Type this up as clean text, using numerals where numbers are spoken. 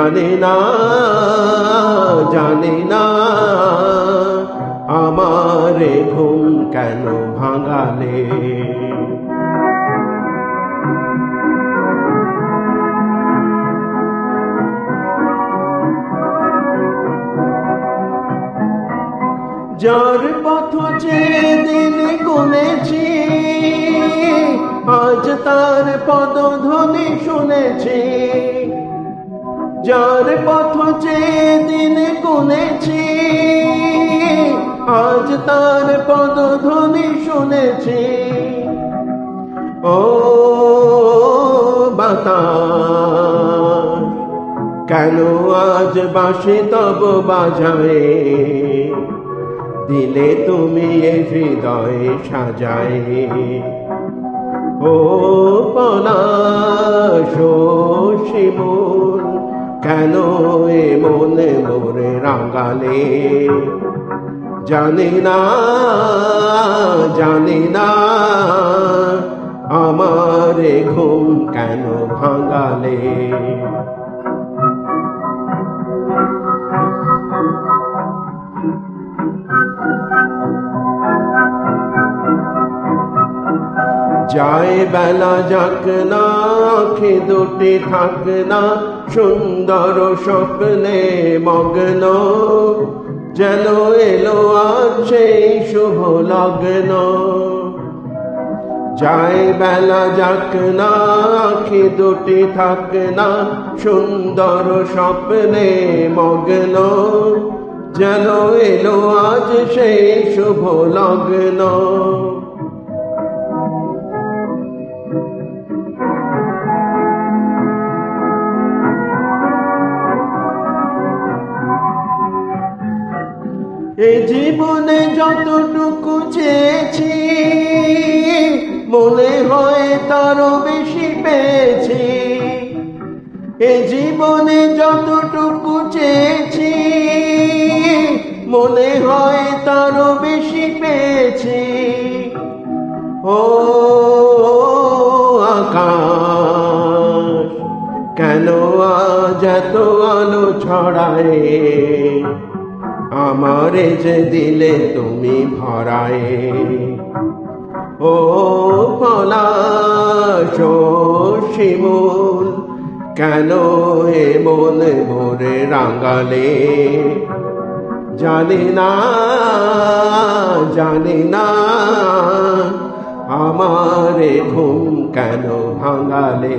জানি না জানি না আমার ঘুম কেন ভাঙালে। যার পথ যেদিন গুনেছি আজ তার পদধ্বনি শুনেছি। যার পথ যেদিন গুনেছি আজ তার পদধ্বনি শুনেছি। ও বাতাস কেন আজ বাঁশি তব বাজায়, দিলে তুমি এ হৃদয়ে সাজায়। ও পলাশ শিমুল কেন এ মনে মোরে রাঙালে। জানি না জানি না আমার ঘুম কেন ভাঙালে। যায় বেলা যাক না আঁখি দুটি থাক না সুন্দর স্বপ্নে মগ্ন, যেন এলো আজ সেই শুভ লগ্ন। যায় বেলা যাক না আঁখি দুটি থাক না সুন্দর স্বপ্নে মগ্ন, যেন এলো আজ সেই শুভ লগ্ন। এ জীবনে যতটুকু চেয়েছি মনে হয় তারও বেশি পেয়েছি। এ জীবনে যতটুকু চেয়েছি মনে হয় তারও বেশি পেয়েছি। ও আকাশ কেন আজ এত আলো ছড়ায়, আমারে যে দিলে তুমি ভরায়। ও পলাশ শিমুল কেন এ মনে মোরে রাঙালে। জানি না জানি না আমার ঘুম কেন ভাঙালে।